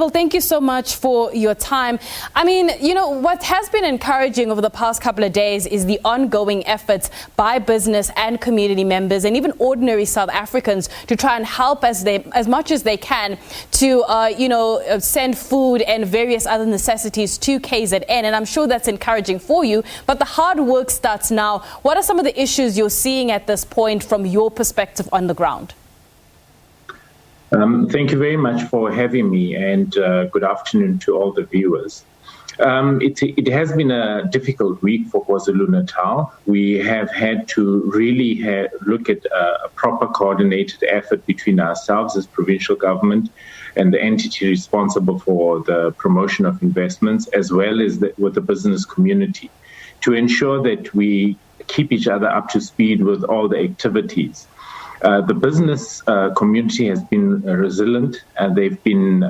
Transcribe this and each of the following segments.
Well, thank you so much for your time. I mean, what has been encouraging over the past couple of days is the ongoing efforts by business and community members and even ordinary South Africans to try and help as much as they can to, send food and various other necessities to KZN. And I'm sure that's encouraging for you. But the hard work starts now. What are some of the issues you're seeing at this point from your perspective on the ground? Thank you very much for having me, and good afternoon to all the viewers. It has been a difficult week for KwaZulu-Natal. We have had to really look at a proper coordinated effort between ourselves as provincial government and the entity responsible for the promotion of investments, as well as with the business community, to ensure that we keep each other up to speed with all the activities. The business community has been resilient, and they've been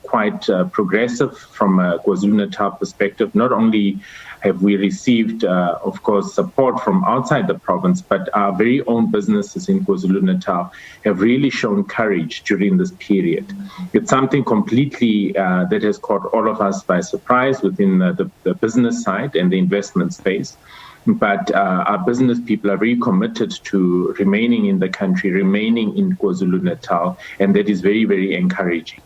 quite progressive from a KwaZulu-Natal perspective. Not only have we received, of course, support from outside the province, but our very own businesses in KwaZulu-Natal have really shown courage during this period. It's something completely that has caught all of us by surprise within the business side and the investment space. But our business people are really committed to remaining in the country, remaining in KwaZulu-Natal, and that is very, very encouraging.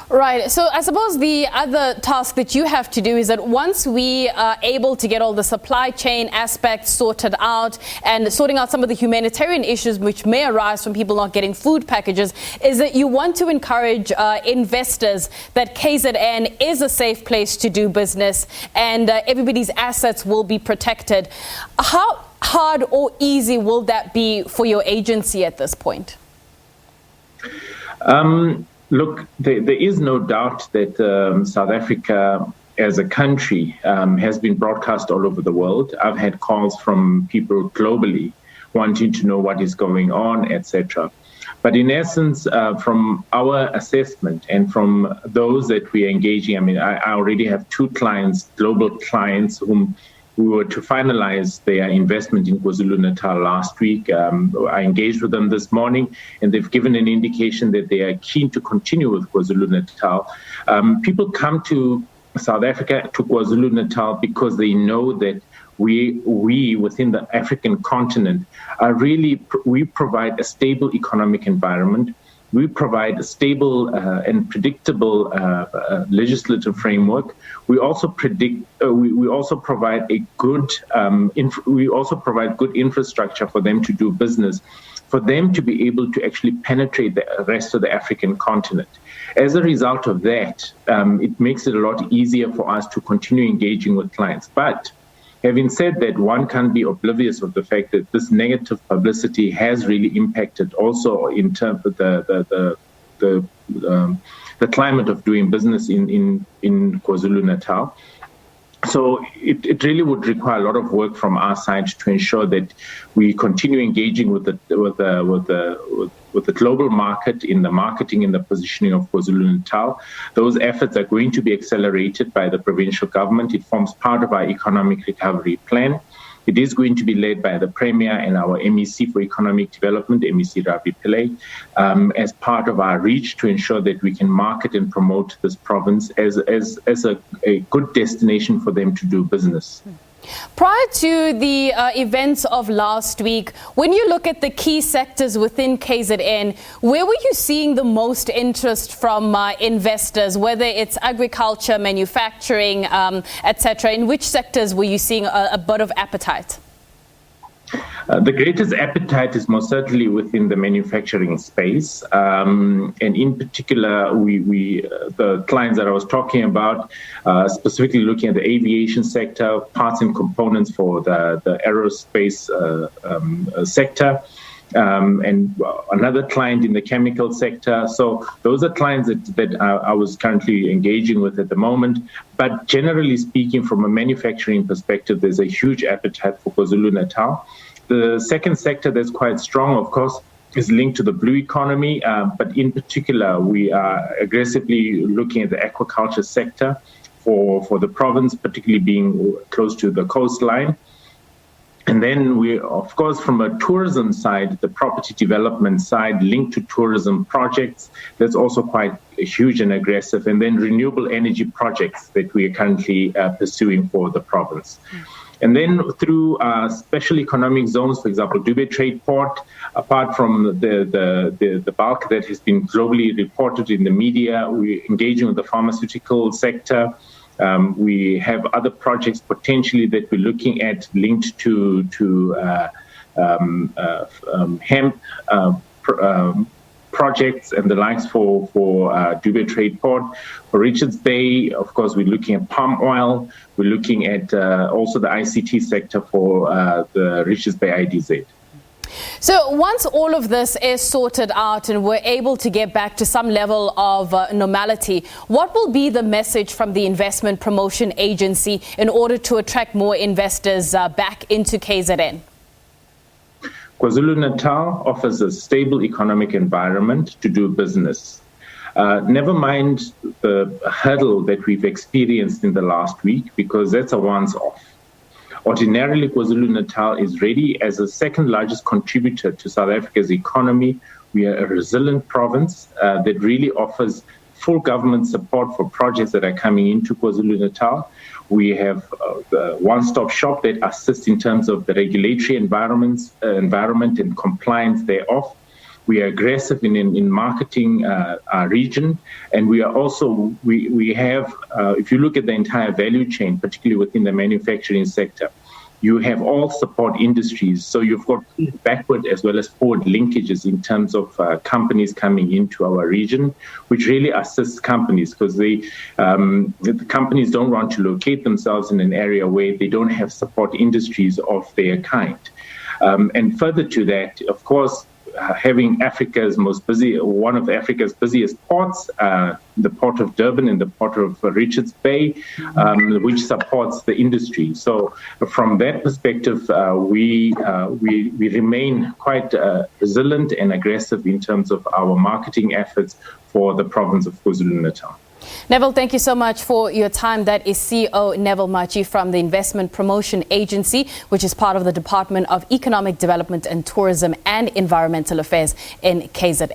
Right. So I suppose the other task that you have to do is that once we are able to get all the supply chain aspects sorted out and sorting out some of the humanitarian issues which may arise from people not getting food packages, is that you want to encourage investors that KZN is a safe place to do business and everybody's assets will be protected. How hard or easy will that be for your agency at this point? Look, there is no doubt that South Africa as a country has been broadcast all over the world. I've had calls from people globally wanting to know what is going on, etc. But in essence, from our assessment and from those that we are engaging, I already have 2 clients, global clients, whom we were to finalize their investment in KwaZulu-Natal last week. I engaged with them this morning, and they've given an indication that they are keen to continue with KwaZulu-Natal. People come to South Africa, to KwaZulu-Natal, because they know that we within the African continent we provide a stable economic environment. We provide a stable and predictable legislative framework. We also provide a good. We also provide good infrastructure for them to do business, for them to be able to actually penetrate the rest of the African continent. As a result of that, it makes it a lot easier for us to continue engaging with clients. But having said that, one can't be oblivious of the fact that this negative publicity has really impacted also in terms of the climate of doing business in KwaZulu-Natal. So it really would require a lot of work from our side to ensure that we continue engaging with the global market in the marketing and the positioning of KwaZulu-Natal. Those efforts are going to be accelerated by the provincial government. It forms part of our economic recovery plan. It is going to be led by the Premier and our MEC for Economic Development, MEC Ravi Pillay, as part of our reach to ensure that we can market and promote this province as a good destination for them to do business. Prior to the events of last week, when you look at the key sectors within KZN, where were you seeing the most interest from investors, whether it's agriculture, manufacturing, etc.? In which sectors were you seeing a bit of appetite? The greatest appetite is most certainly within the manufacturing space. And in particular, the clients that I was talking about, specifically looking at the aviation sector, parts and components for the aerospace sector, and another client in the chemical sector. So those are clients that I was currently engaging with at the moment. But generally speaking, from a manufacturing perspective, there's a huge appetite for KwaZulu-Natal. The second sector that's quite strong, of course, is linked to the blue economy. But in particular, we are aggressively looking at the aquaculture sector for the province, particularly being close to the coastline. And then we, of course, from a tourism side, the property development side linked to tourism projects, that's also quite huge and aggressive. And then renewable energy projects that we are currently pursuing for the province. And then through special economic zones, for example, Dube Trade Port, apart from the bulk that has been globally reported in the media, we're engaging with the pharmaceutical sector. We have other projects potentially that we're looking at linked to hemp projects and the likes for Dube Trade Port. For Richards Bay, of course, we're looking at palm oil. We're looking at also the ICT sector for the Richards Bay IDZ. So once all of this is sorted out and we're able to get back to some level of normality, what will be the message from the Investment Promotion Agency in order to attract more investors back into KZN? KwaZulu-Natal offers a stable economic environment to do business. Never mind the hurdle that we've experienced in the last week, because that's a once-off. Ordinarily, KwaZulu-Natal is ready as the second largest contributor to South Africa's economy. We are a resilient province that really offers full government support for projects that are coming into KwaZulu-Natal. We have the one-stop shop that assists in terms of the regulatory environment and compliance thereof. We are aggressive in marketing our region, and we are also, we have, if you look at the entire value chain, particularly within the manufacturing sector, you have all support industries. So you've got backward as well as forward linkages in terms of companies coming into our region, which really assists companies, because the companies don't want to locate themselves in an area where they don't have support industries of their kind. And further to that, of course, having one of Africa's busiest ports, the port of Durban and the port of Richards Bay, which supports the industry. So from that perspective, we remain quite resilient and aggressive in terms of our marketing efforts for the province of KwaZulu-Natal. Neville, thank you so much for your time. That is CEO Neville Matjie from the Investment Promotion Agency, which is part of the Department of Economic Development and Tourism and Environmental Affairs in KZN.